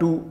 2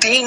3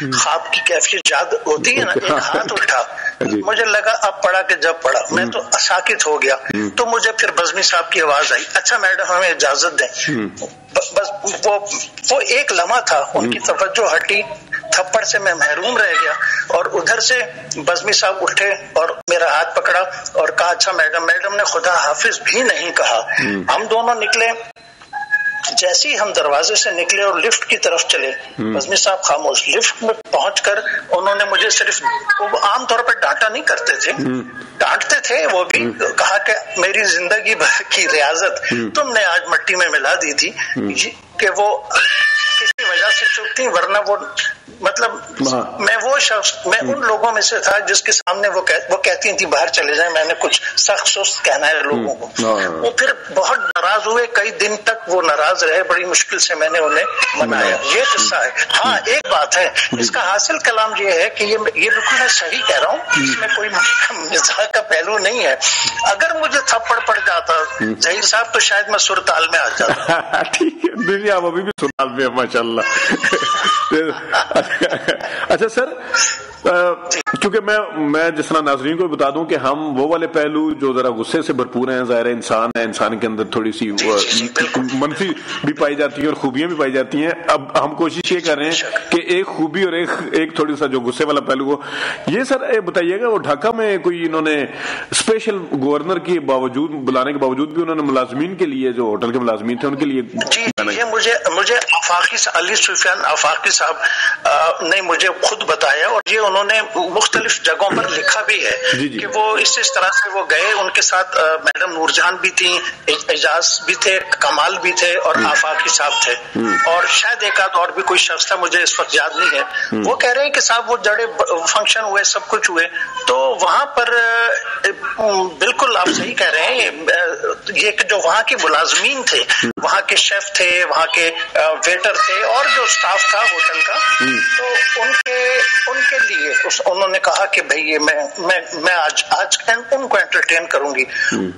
خواب کی کیفیت یاد ہوتی ہے نا، ایک ہاتھ اٹھا، مجھے لگا اب پڑھا کہ جب پڑھا میں تو ساکت ہو گیا. تو مجھے پھر بزمی صاحب کی آواز آئی، اچھا میڈم ہمیں اجازت دیں. بس وہ ایک لمحہ تھا، ان کی توجہ ہٹی، تھپڑ سے میں محروم رہ گیا، اور ادھر سے بزمی صاحب اٹھے اور میرا ہاتھ پکڑا اور کہا اچھا میڈم. میڈم نے خدا حافظ بھی نہیں کہا. ہم دونوں نکلے. جیسے ہی ہم دروازے سے نکلے اور لفٹ کی طرف چلے، بزمی صاحب خاموش. لفٹ میں پہنچ کر انہوں نے مجھے صرف، عام طور پر ڈانٹا نہیں کرتے تھے، ڈانٹتے تھے وہ بھی، کہا کہ میری زندگی بھر کی ریاضت تم نے آج مٹی میں ملا دی تھی، کہ وہ کسی وجہ سے چپ تھی، ورنہ وہ مطلب میں وہ شخص، میں ان لوگوں میں سے تھا جس کے سامنے وہ کہتی تھی باہر چلے جائیں، میں نے کچھ سخت سست کہنا ہے لوگوں کو. وہ پھر بہت ناراض ہوئے، کئی دن تک وہ ناراض رہے، بڑی مشکل سے میں نے انہیں منایا. یہ قصہ ہے. ہاں ایک بات ہے، اس کا حاصل کلام یہ ہے کہ یہ بالکل میں صحیح کہہ رہا ہوں، اس میں کوئی مزاح کا پہلو نہیں ہے. اگر مجھے تھپڑ پڑ جاتا ظہیر صاحب تو شاید میں سرتال میں آ جاتا. ٹھیک ہے، دنیا آپ ابھی بھی سرتال میں ماشاء اللہ. اچھا سر، کیونکہ میں جس طرح ناظرین کو بتا دوں کہ ہم وہ والے پہلو جو ذرا غصے سے بھرپور ہیں، ظاہر ہے انسان ہے، انسان کے اندر تھوڑی سی منفی بھی پائی جاتی ہے اور خوبیاں بھی پائی جاتی ہیں. اب ہم کوشش یہ کر رہے ہیں کہ ایک خوبی اور ایک تھوڑی سا جو غصے والا پہلو ہو. یہ سر بتائیے گا، وہ ڈھاکہ میں کوئی انہوں نے اسپیشل گورنر کے باوجود، بلانے کے باوجود بھی انہوں نے ملازمین کے لیے، جو ہوٹل کے ملازمین تھے ان کے لیے، یہ مجھے آفاقی علی سفیان آفاقی صاحب نے مجھے خود بتایا، اور یہ انہوں نے مختلف جگہوں پر لکھا بھی ہے کہ وہ اس طرح سے وہ گئے. ان کے ساتھ میڈم نور جہاں بھی تھی، اعجاز بھی تھے، کمال بھی تھے، اور آفاقی صاحب تھے، اور شاید ایک آدھ اور بھی کوئی شخص تھا، مجھے اس وقت یاد نہیں ہے. وہ کہہ رہے ہیں کہ صاحب وہ جڑے فنکشن ہوئے، سب کچھ ہوئے، تو وہاں پر بالکل آپ صحیح کہہ رہے ہیں، یہ کہ جو وہاں کے ملازمین تھے، وہاں کے شیف تھے، وہاں کے ویٹر تھے، اور جو اسٹاف تھا ہوٹل کا، تو ان کے لیے انہوں نے کہا کہ بھئی یہ میں آج ان کو انٹرٹین کروں گی.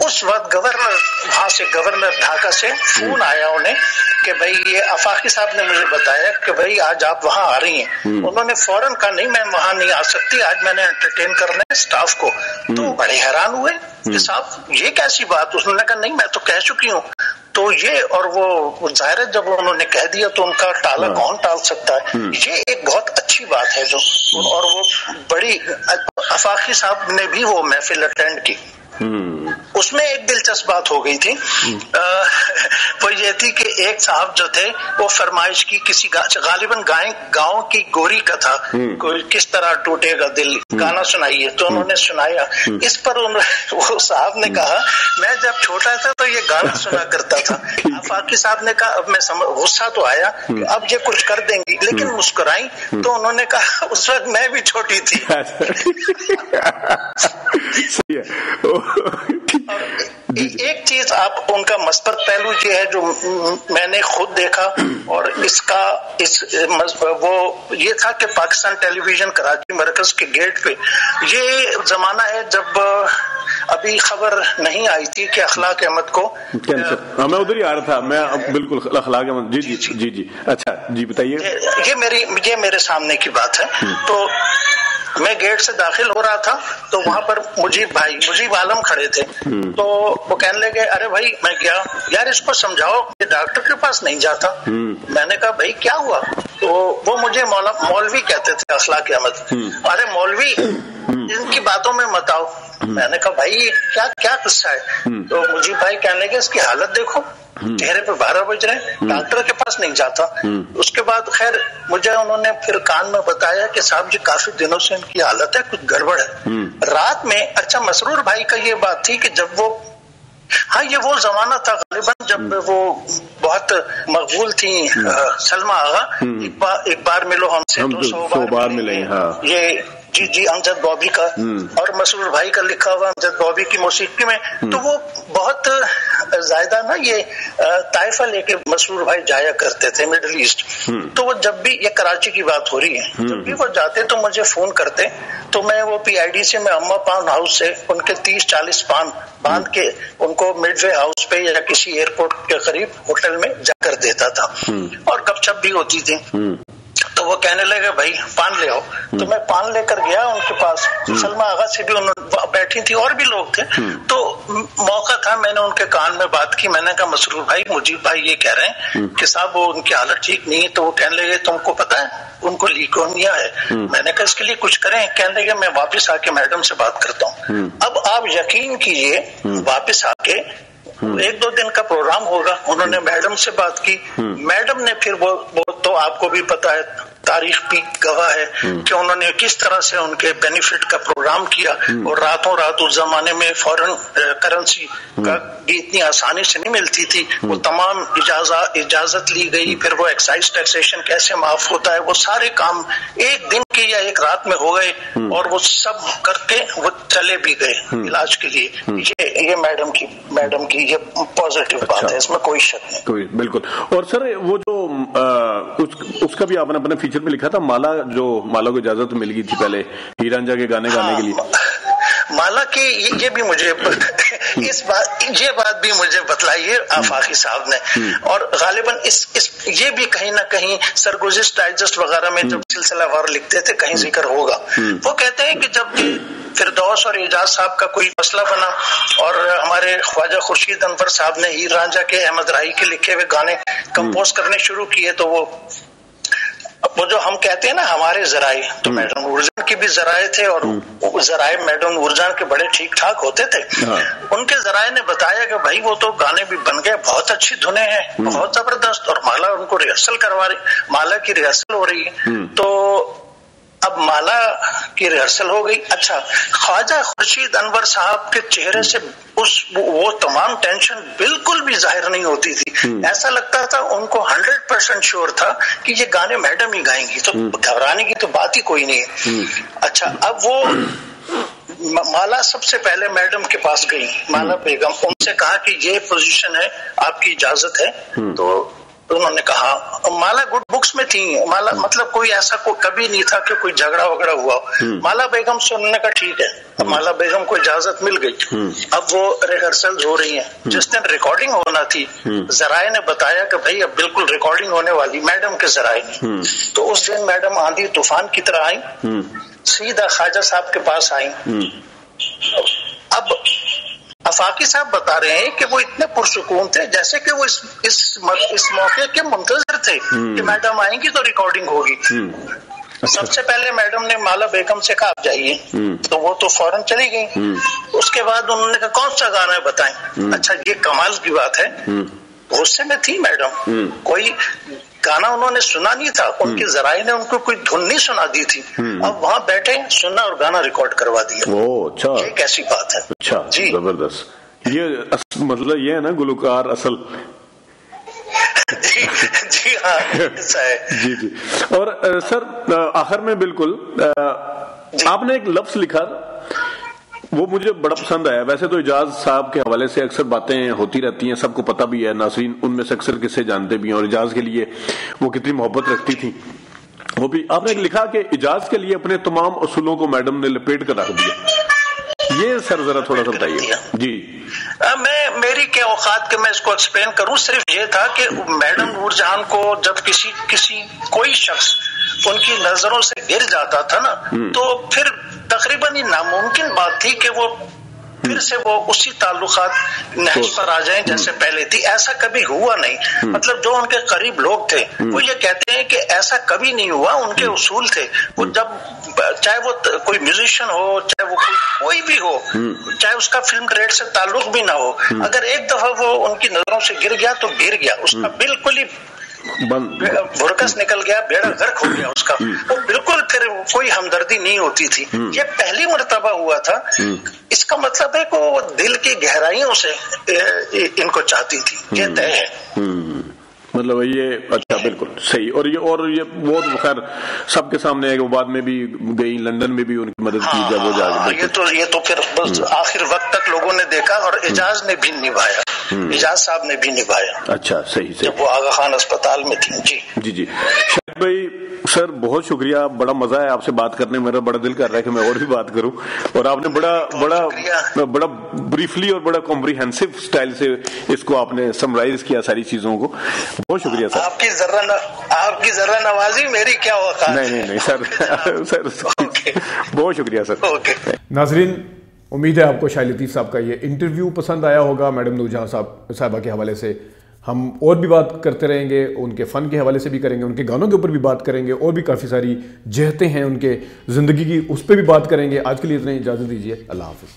اس وقت وہاں سے گورنر ڈھاکہ سے فون آیا انہیں کہ بھئی یہ آفاقی صاحب نے مجھے بتایا کہ بھئی آج آپ وہاں آ رہی ہیں. انہوں نے فوراً کہا نہیں میں وہاں نہیں آ سکتی، آج میں نے انٹرٹین کرنا ہے اسٹاف کو. تو بڑے حیران ہوئے کہ صاحب یہ کیسی بات. اس نے کہا نہیں میں تو کہہ چکی ہوں. تو یہ، اور وہ ظاہر ہے جب انہوں نے کہہ دیا تو ان کا ٹالا کون ٹال سکتا ہے. یہ ایک بہت اچھی بات ہے جو، اور وہ بڑی، آفاقی صاحب نے بھی وہ محفل اٹینڈ کی. اس میں ایک دلچسپ بات ہو گئی تھی، وہ یہ تھی کہ ایک صاحب جو تھے وہ فرمائش کی کسی غالباً گاؤں کی گوری کا تھا، کوئی کس طرح ٹوٹے گا دل، گانا سنائیے. تو انہوں نے سنایا. اس پر وہ صاحب نے کہا میں جب چھوٹا تھا تو یہ گانا سنا کرتا تھا. آفاقی صاحب نے کہا اب میں غصہ تو آیا کہ اب یہ کچھ کر دیں گی، لیکن مسکرائی. تو انہوں نے کہا اس وقت میں بھی چھوٹی تھی. ایک چیز آپ ان کا مثبت پہلو یہ ہے جو میں نے خود دیکھا، اور وہ یہ تھا کہ پاکستان ٹیلی ویژن کراچی مرکز کے گیٹ پہ، یہ زمانہ ہے جب ابھی خبر نہیں آئی تھی کہ اخلاق احمد کو کینسر. میں ادھر ہی آ رہا تھا، میں بالکل اخلاق احمد. جی اچھا جی بتائیے. یہ میرے سامنے کی بات ہے. تو میں گیٹ سے داخل ہو رہا تھا تو وہاں پر مجیب عالم کھڑے تھے. تو وہ کہنے لگے ارے بھائی، میں گیا یار اس کو سمجھاؤ کہ ڈاکٹر کے پاس نہیں جاتا. میں نے کہا بھائی کیا ہوا؟ تو وہ مجھے مولوی کہتے تھے، اخلاق احمد. ارے مولوی ان کی باتوں میں مت آؤ. میں نے کہا بھائی کیا قصہ ہے؟ تو مجیب بھائی کہنے لگے اس کی حالت دیکھو، چہرے پہ 12 بج رہے ہیں، ڈاکٹر کے پاس نہیں جاتا. اس کے بعد خیر مجھے انہوں نے پھر کان میں بتایا کہ صاحب جی کافی دنوں سے ان کی حالت ہے، کچھ گڑبڑ ہے. رات میں اچھا مسرور بھائی کا یہ بات تھی کہ جب وہ، ہاں یہ وہ زمانہ تھا غالباً جب وہ بہت مقبول تھیں سلمہ آغا، ایک بار ملو ہم سے 200 بار ملیں. یہ جی امجد بابی کا اور مسرور بھائی کا لکھا ہوا امجد بابی کی موسیقی میں. تو وہ بہت زیادہ نا یہ طائفہ لے کے مسرور بھائی جایا کرتے تھے مڈل ایسٹ. تو وہ جب بھی، یہ کراچی کی بات ہو رہی ہے، جب بھی وہ جاتے تو مجھے فون کرتے. تو میں وہ پی آئی ڈی سے، میں اما پان ہاؤس سے ان کے 30-40 پان باندھ کے ان کو مڈ وے ہاؤس پہ یا کسی ایئرپورٹ کے قریب ہوٹل میں جا کر دیتا تھا، اور گپ شپ بھی ہوتی تھی. تو تو وہ کہنے لگے بھائی پان لے آؤ. تو میں پان لے کر گیا ان کے پاس. سلمہ آغا سے بھی بیٹھی تھی اور بھی لوگ تھے. تو موقع تھا, میں نے ان کے کان میں بات کی. میں نے کہا مسرور بھائی, مجیب بھائی یہ کہہ رہے ہیں کہ صاحب وہ ان کی حالت ٹھیک نہیں ہے. تو وہ کہنے لگے تم کو پتا ہے ان کو لیکومیا ہے. میں نے کہا اس کے لیے کچھ کریں. کہنے لگے میں واپس آ کے میڈم سے بات کرتا ہوں. اب آپ یقین کیجئے واپس آ کے 1-2 دن کا پروگرام ہوگا, انہوں نے میڈم سے بات کی. میڈم نے پھر وہ تو آپ کو بھی پتا ہے, تاریخ بھی گواہ ہے کہ انہوں نے کس طرح سے ان کے بینیفٹ کا پروگرام کیا. اور راتوں رات اس زمانے میں فورن کرنسی کا بھی اتنی آسانی سے نہیں ملتی تھی. وہ تمام اجازت لی گئی. پھر وہ ایکسائز ٹیکسیشن کیسے معاف ہوتا ہے, وہ سارے کام ایک دن کے یا ایک رات میں ہو گئے. اور وہ سب کر کے وہ چلے بھی گئے علاج کے لیے. یہ میڈم کی یہ پازیٹیو بات ہے, اس میں کوئی شک نہیں. بالکل. اور سر وہ جو اس کا بھی آپ نے اپنے فیچر میں لکھا تھا, مالا کو اجازت مل گئی تھی پہلے ہیر رانجھا کے گانے گانے کے لیے. مالا کی یہ بھی مجھے یہ بات بھی مجھے بتلائی ہے آفاقی صاحب نے. اور غالباً یہ بھی کہیں نہ کہیں سرگزشت ڈائجسٹ وغیرہ میں جب سلسلہ وار لکھتے تھے کہیں ذکر ہوگا. وہ کہتے ہیں کہ جب فردوس اور اعجاز صاحب کا کوئی مسئلہ بنا اور ہمارے خواجہ خورشید انور صاحب نے ہیر رانجھا کے احمد رائی کے لکھے ہوئے گانے کمپوز کرنے شروع کیے, تو وہ جو ہم کہتے ہیں نا ہمارے ذرائع, تو میڈم نورجان کی بھی ذرائع تھے. اور ذرائع میڈم نورجان کے بڑے ٹھیک ٹھاک ہوتے تھے. ان کے ذرائع نے بتایا کہ بھائی وہ تو گانے بھی بن گئے, بہت اچھی دھنیں ہیں, بہت زبردست. اور مالا ان کو ریہرسل کروا رہی, مالا کی ریہرسل ہو رہی ہے. تو اب مالا کی ریہرسل ہو گئی. اچھا, خواجہ خورشید انور صاحب کے چہرے سے وہ تمام ٹینشن بالکل بھی ظاہر نہیں ہوتی تھی. ایسا لگتا تھا ان کو 100% شیور تھا کہ یہ گانے میڈم ہی گائیں گی, تو گھبرانے کی تو بات ہی کوئی نہیں ہے. اچھا, اب وہ مالا سب سے پہلے میڈم کے پاس گئی, مالا بیگم. ان سے کہا کہ یہ پوزیشن ہے, آپ کی اجازت ہے. تو انہوں نے کہا, مالا گڈ بکس میں تھی. مالا مطلب کوئی ایسا کبھی نہیں تھا کہ کوئی جھگڑا وغیرہ ہوا. مالا بیگم سے انہوں نے کہا ٹھیک ہے. اب مالا بیگم کو اجازت مل گئی. اب وہ ریہرسل ہو رہی ہیں. جس دن ریکارڈنگ ہونا تھی, ذرائع نے بتایا کہ بھائی اب بالکل ریکارڈنگ ہونے والی, میڈم کے ذرائع نے. تو اس دن میڈم آندھی طوفان کی طرح آئی, سیدھا خواجہ صاحب کے پاس آئی. اب آفاقی صاحب بتا رہے ہیں کہ وہ اتنے پرسکون تھے جیسے کہ وہ اس موقع کے منتظر تھے کہ میڈم آئیں گی تو ریکارڈنگ ہوگی. سب سے پہلے میڈم نے مالا بیگم سے کہا آپ جائیے, تو وہ تو فوراً چلی گئی. اس کے بعد انہوں نے کہا کون سا گانا ہے بتائیں. اچھا, یہ کمال کی بات ہے, غصے میں تھی میڈم, کوئی گانا انہوں نے سنا نہیں تھا. ان کے ذرائع نے ان کو کوئی دھن نہیں سنا دی تھی. اب وہاں بیٹھے سنا اور گانا ریکارڈ کروا دیا. یہ کیسی بات ہے. اچھا, جی زبردست. یہ مطلب یہ ہے نا گلوکار اصل. جی ہاں, ایسا ہے. جی جی. اور سر آخر میں بالکل آپ نے ایک لفظ لکھا, وہ مجھے بڑا پسند آیا. ویسے تو اعجاز صاحب کے حوالے سے اکثر باتیں ہوتی رہتی ہیں, سب کو پتہ بھی ہے, ناظرین ان میں سے اکثر کسے جانتے بھی ہیں, اور اعجاز کے لیے وہ کتنی محبت رکھتی تھی. وہ بھی آپ نے لکھا کہ اعجاز کے لیے اپنے تمام اصولوں کو میڈم نے لپیٹ کر رکھ دیا. یہ سر ذرا تھوڑا سا بتائیے. جی, میری کیا اوقات کہ میں اس کو ایکسپلین کروں. صرف یہ تھا کہ میڈم نور جہان کو جب کوئی شخص ان کی نظروں سے گر جاتا تھا نا, تو پھر تقریباً یہ ناممکن بات تھی کہ وہ پھر سے وہ اسی تعلقات نہج پر آ جائیں جیسے پہلے تھی. ایسا کبھی ہوا نہیں. مطلب جو ان کے قریب لوگ تھے وہ یہ کہتے ہیں کہ ایسا کبھی نہیں ہوا. ان کے اصول تھے. وہ جب چاہے وہ کوئی میوزیشین ہو, چاہے وہ کوئی بھی ہو, چاہے اس کا فلم کریڈٹ سے تعلق بھی نہ ہو, اگر ایک دفعہ وہ ان کی نظروں سے گر گیا تو گر گیا. اس کا بالکل ہی بھڑکس نکل گیا, بیڑا غرق ہو گیا اس کا. وہ بالکل پھر کوئی ہمدردی نہیں ہوتی تھی. یہ پہلی مرتبہ ہوا تھا. اس کا مطلب ہے کہ وہ دل کی گہرائیوں سے ان کو چاہتی تھی. یہ طے ہے. مطلب یہ اچھا, بالکل صحیح. اور یہ بہت خیر سب کے سامنے ہے کہ وہ بعد میں بھی گئی, لندن میں بھی ان کی مدد کی جب وہ جا کے. یہ تو پھر بس آخر وقت تک لوگوں نے دیکھا, اور اعجاز نے بھی نبھایا, اعجاز صاحب نے بھی نبھایا. اچھا, صحیح. جب وہ آغا خان اسپتال میں تھی. جی جی جی. شاہد بھائی سر بہت شکریہ, بڑا مزہ ہے آپ سے بات کرنے, میرا بڑا دل کر رہا ہے کہ میں اور بھی بات کروں, اور آپ نے بڑا بریفلی اور بڑا کمپریہنسو سٹائل سے اس کو آپ نے سمرائز کیا ساری چیزوں کو. بہت شکریہ سر. آپ کی ذرہ نوازی میری کیا ہوگا. نہیں سر بہت شکریہ سر. ناظرین, امید ہے آپ کو شاہ لطیف صاحب کا یہ انٹرویو پسند آیا ہوگا. میڈم نور جہاں صاحبہ کے حوالے سے ہم اور بھی بات کرتے رہیں گے, ان کے فن کے حوالے سے بھی کریں گے, ان کے گانوں کے اوپر بھی بات کریں گے, اور بھی کافی ساری جہتیں ہیں ان کے زندگی کی, اس پہ بھی بات کریں گے. آج کے لیے اتنے اجازت دیجیے, اللہ حافظ.